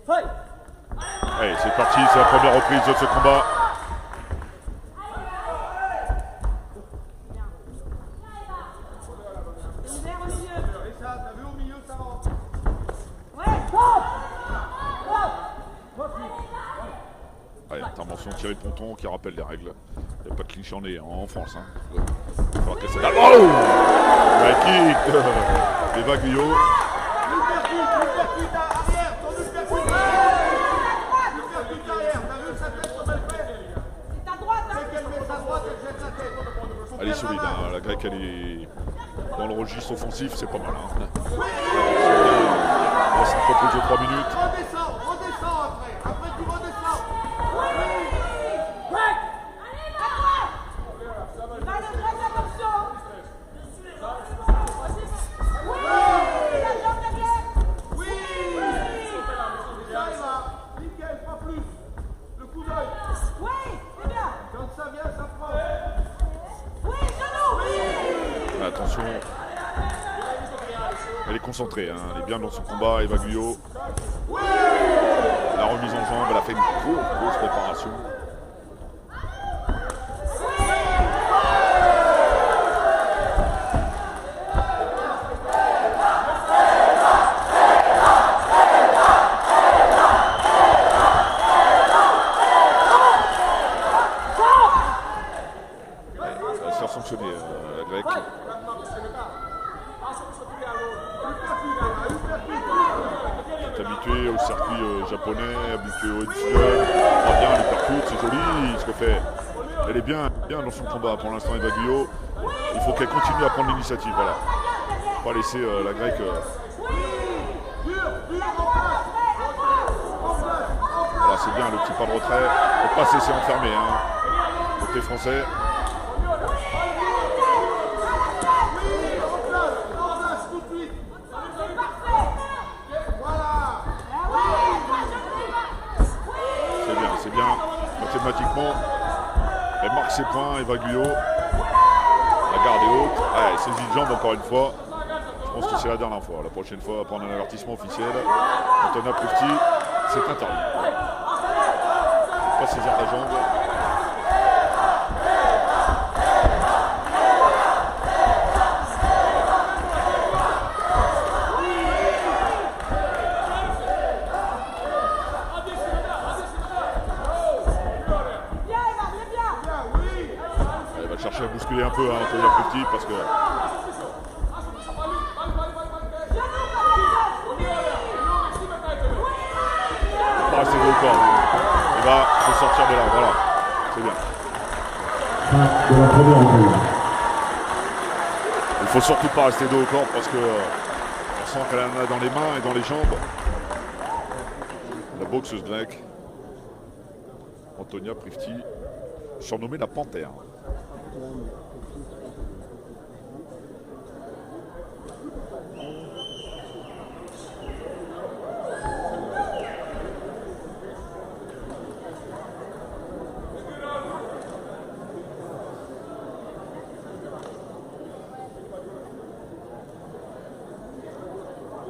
Allez, c'est parti, c'est la première reprise de ce combat. Allez, intervention Thierry Ponton qui rappelle les règles. Il n'y a pas de clinch en France. Hein. Il va falloir casser la... Oh, la kick d'Eva Guyot. Elle est solide, hein. La grecque elle est dans le registre offensif, c'est pas mal. Hein. Il reste une reprise de 3 minutes. Redescends après tu redescends. Nickel, pas plus. Le coup d'œil. Quand ça vient, ça prend. Attention, elle est concentrée, hein. Elle est bien dans son combat, Eva Guyot. La remise en jambe, elle a fait une grosse préparation. Elle va se faire sanctionner, la grecque. Elle est habituée au circuit japonais, habituée au headstand. Très bien, elle percute, c'est joli ce que fait. Elle est bien dans son combat pour l'instant, Eva Guyot. Il faut qu'elle continue à prendre l'initiative, voilà. Pas laisser la grecque. Voilà, c'est bien le petit pas de retrait. Il ne faut pas se laisser enfermer, hein. Côté français. C'est bien, mathématiquement, elle marque ses points, Eva Guyot. La garde est haute, elle saisit de jambe encore une fois. Je pense que c'est la dernière fois. La prochaine fois, elle va prendre un avertissement officiel. Antonia Prifti, c'est interdit. Pas saisir la jambe. Chercher à bousculer un peu, hein, Antonia Prifti, parce que pas rester au corps. Il va se sortir de là, voilà, c'est bien. Il faut surtout pas rester dos au corps parce que on sent qu'elle en a dans les mains et dans les jambes. La boxeuse grecque, Antonia Prifti, surnommée la Panthère.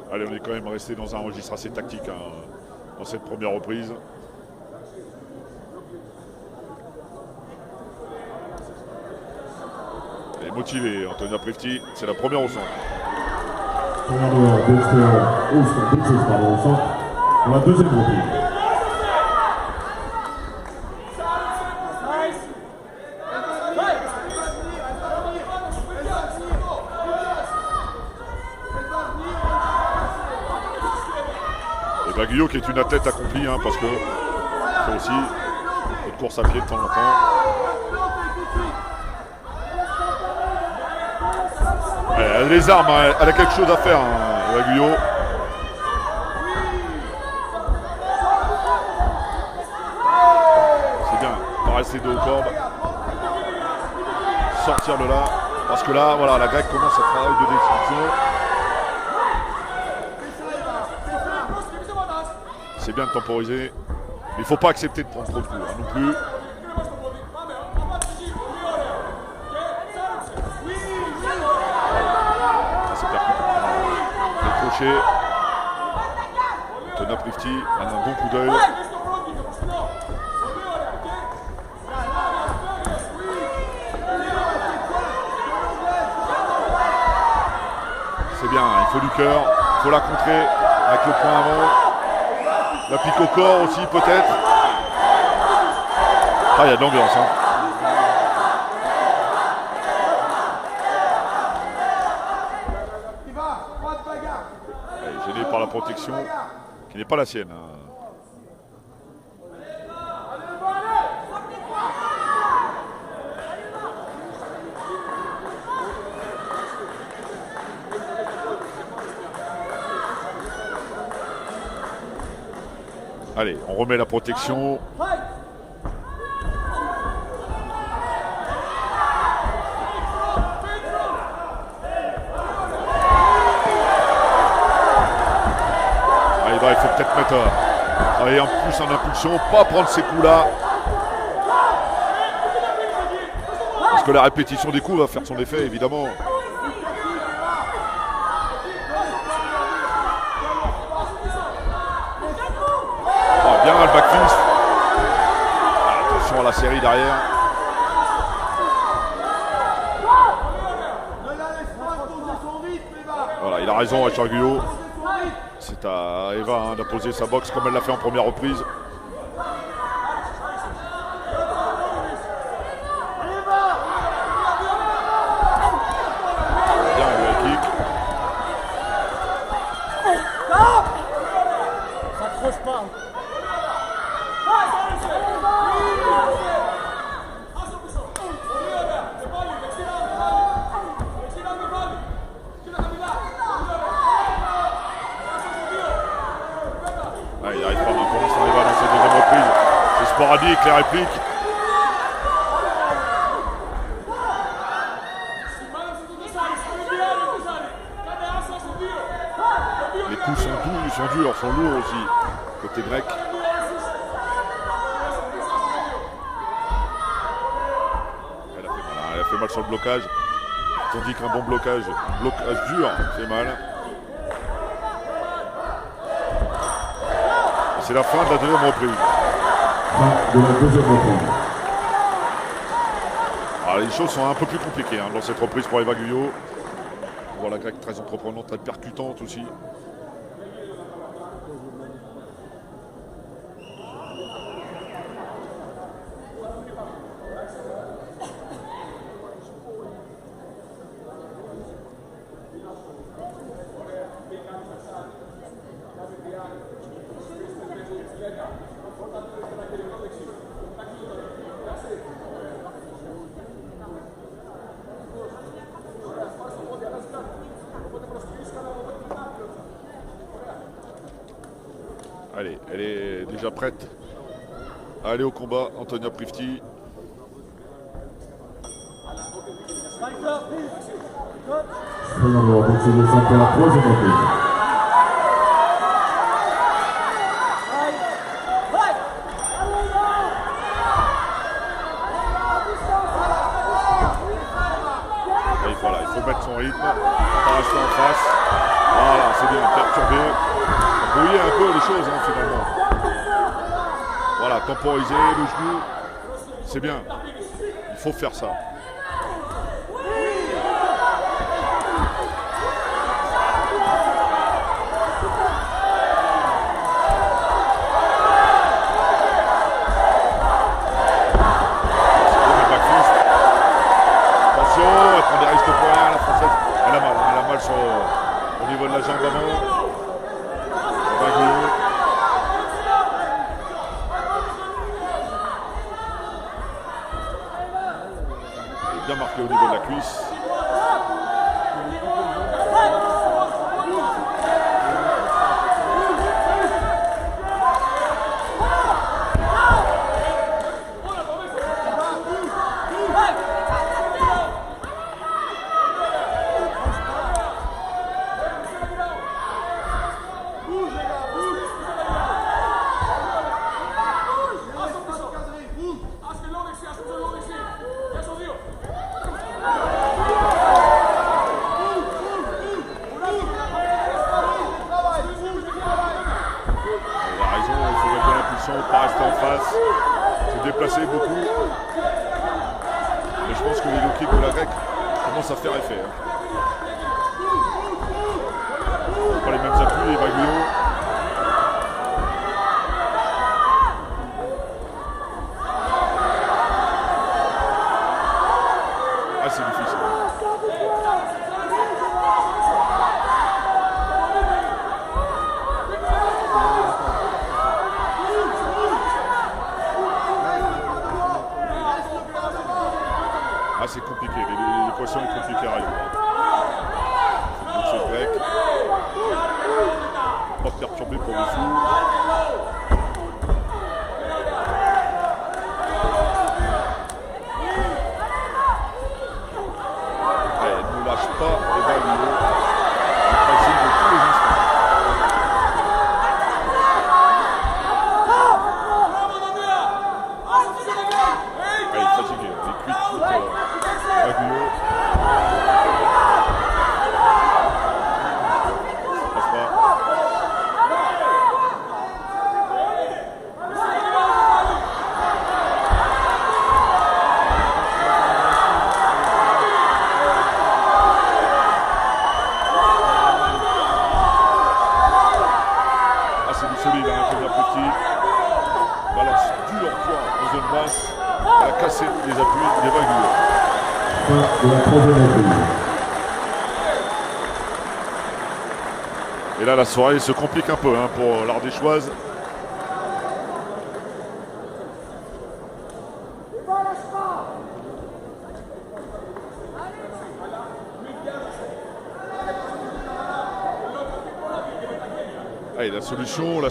Allez, on est quand même resté dans un registre assez tactique, hein, dans cette première reprise. Elle est motivée, Antonia Prifti, c'est la première au centre. Pour la deuxième reprise. Eva Guyot qui est une athlète accomplie, hein, parce que c'est aussi une course à pied de temps en temps. Elle a les armes, hein, elle a quelque chose à faire, hein, Eva Guyot. C'est bien, pas rester dos aux cordes. Sortir de là, parce que là, voilà, la grecque commence à travailler de destruction. C'est bien de temporiser, mais il ne faut pas accepter de prendre trop de coups, hein, non plus. C'est percuté. Le crochet. Antonia Prifty, un bon coup d'œil. C'est bien, il faut du cœur, il faut la contrer avec le point avant. La pique au corps aussi peut-être. Ah, il y a de l'ambiance. Hein. Gêné par la protection qui n'est pas la sienne. Hein. Allez, on remet la protection. Il faut peut-être mettre travailler en plus en impulsion, pas prendre ces coups-là. Parce que la répétition des coups va faire son effet, évidemment. Oh, bien le backfist. Attention à la série derrière. Voilà, il a raison, Richard Guyot. C'est à Eva d'imposer sa boxe comme elle l'a fait en première reprise. Bien le kick. Ça croche pas. Il n'arrive pas, pour l'instant il va dans cette deuxième reprise. C'est sporadique les répliques. Les coups sont durs, sont lourds aussi, côté grec. Elle a fait mal sur le blocage, tandis qu'un bon blocage dur, fait mal. C'est la fin de la deuxième reprise. Fin de la deuxième reprise. Alors, les choses sont un peu plus compliquées dans cette reprise pour Eva Guyot. On voit la grecque très entreprenante, très percutante aussi. Allez, elle est déjà prête à aller au combat, Antonia Prifty. On va continuer ça pour la troisième reprise. Et voilà, il faut mettre son rythme, pas rester en face. Voilà, c'est bien, perturber, brouiller un peu les choses finalement. Voilà, temporiser le genou, c'est bien. Il faut faire ça. Elle prend des risques pour rien, la Française. Elle a mal au niveau de la jambe avant. Elle est bien marquée au niveau de la cuisse. raison, il faut mettre de l'impulsion, pas rester en face, se déplacer beaucoup. Mais je pense que les low kicks de la grecque commencent à faire effet. Hein. Pas les mêmes appuis, et Baguio. Ah, c'est difficile. Ah, c'est compliqué, l'équation est compliquée à résoudre. Donc c'est grec. Pas perturbé pour dessous. Elle ne lâche pas et Baguio. Elle pressing de tous les instants. Elle est fatiguée, elle est cuite toute Baguio. Casser les appuis des Baguio. De la troisième appui. Et là, la soirée se complique un peu hein, pour l'Ardéchoise. Allez, la solution,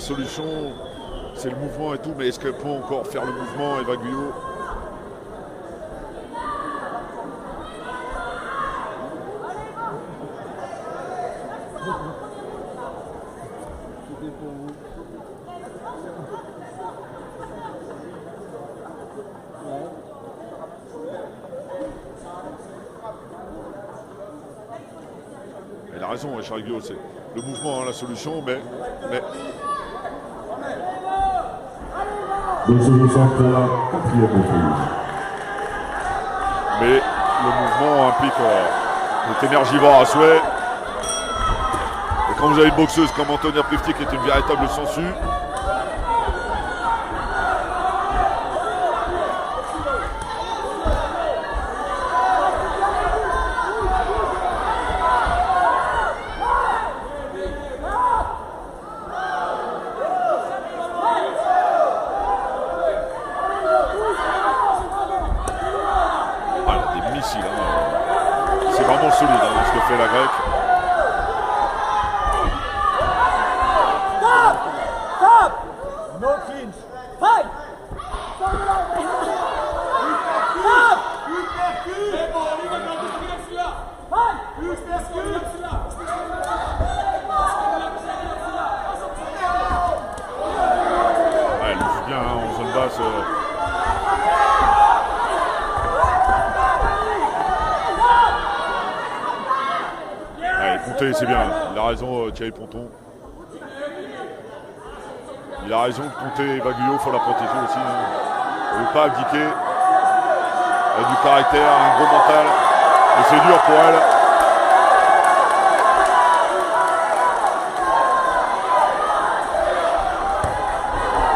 c'est le mouvement et tout, mais est-ce qu'elle peut encore faire le mouvement, Eva Guyot? Elle a raison, Charles Guillot, c'est le mouvement, hein, la solution, mais... Donc ce mouvement pour la quatrième appui. Mais le mouvement implique cette énergivore à souhait. Et quand vous avez une boxeuse comme Antonia Prifti qui est une véritable sangsue, c'est vraiment solide hein, ce que fait la grecque. Stop! No clinch. Fight! Ouais, elle joue bien hein, en zone basse. Compter, c'est bien. Il a raison, Thierry Ponton. Il a raison de compter Baguio, il faut la protéger aussi. Hein. Elle ne veut pas abdiquer. Elle a du caractère, un gros mental. Et c'est dur pour elle.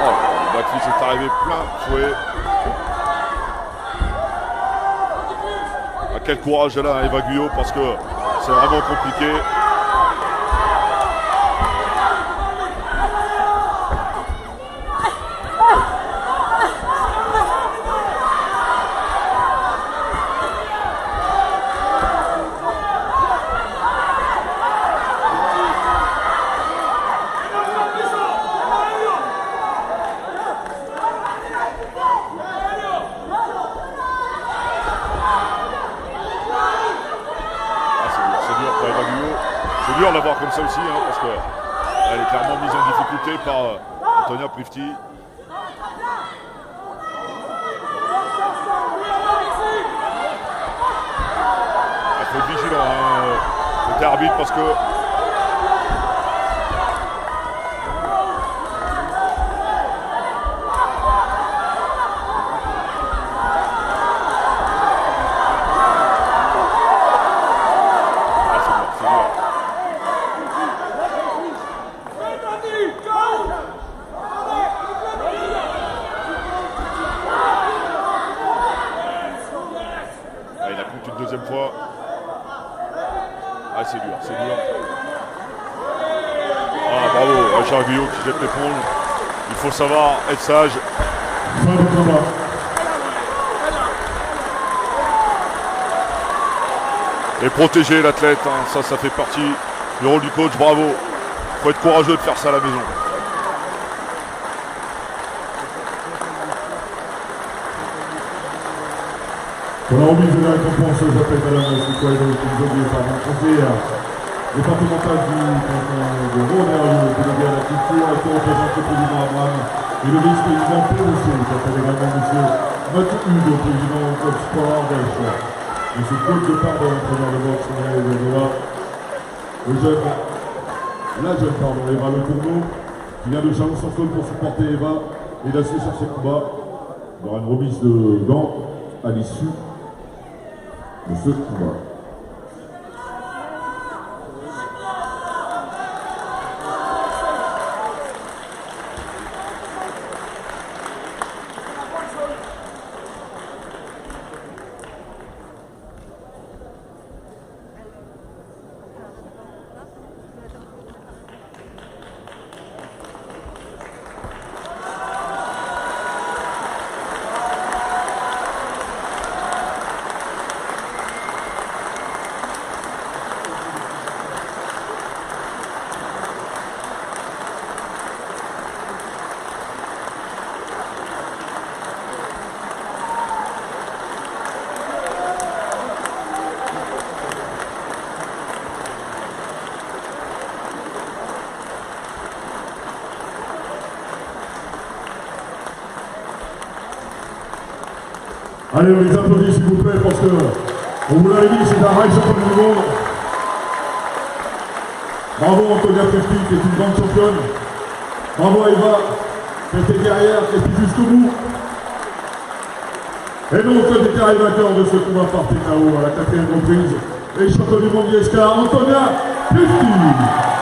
Oh, le backflip est arrivé plein fouet. Ah, quel courage elle a, Eva Guyot, parce que c'est vraiment compliqué. C'est dur de la voir comme ça aussi, hein, parce qu'elle est clairement mise en difficulté par Antonia Prifti. Il faut être vigilant, hein, côté arbitre, parce que cher Guyot qui jette l'éponge. Il faut savoir être sage. Fin du combat. Et protéger l'athlète, hein. Ça fait partie du rôle du coach, bravo. Il faut être courageux de faire ça à la maison. Pour la remise de la récompense, j'appelle Madame Citoyenne Kinzogé par mon conseiller départemental du canton de Rhône, délégué à la culture, qui représente le président Abraham et le vice-président POC. J'appelle également Monsieur Mathieu Hugo, président du club sport d'Elche. Monsieur Claude Depardon, entraîneur de boxe, la jeune Eva Le Tourneau, qui vient de Chalon-sur-Saône pour supporter Eva et la suivre sur ce combat. Il y aura une remise de gants à l'issue de ce combat. Allez, on les applaudit s'il vous plaît, parce que, on vous l'avait dit, c'est un rail champion du monde. Bravo Antonia Presti, qui est une grande championne. Bravo Eva, qui a été guerrière, qui a été jusqu'au bout. Et donc, le déclaré vainqueur de ce combat par TKO à la 4e reprise, et champion du monde ISK, Antonia Presti.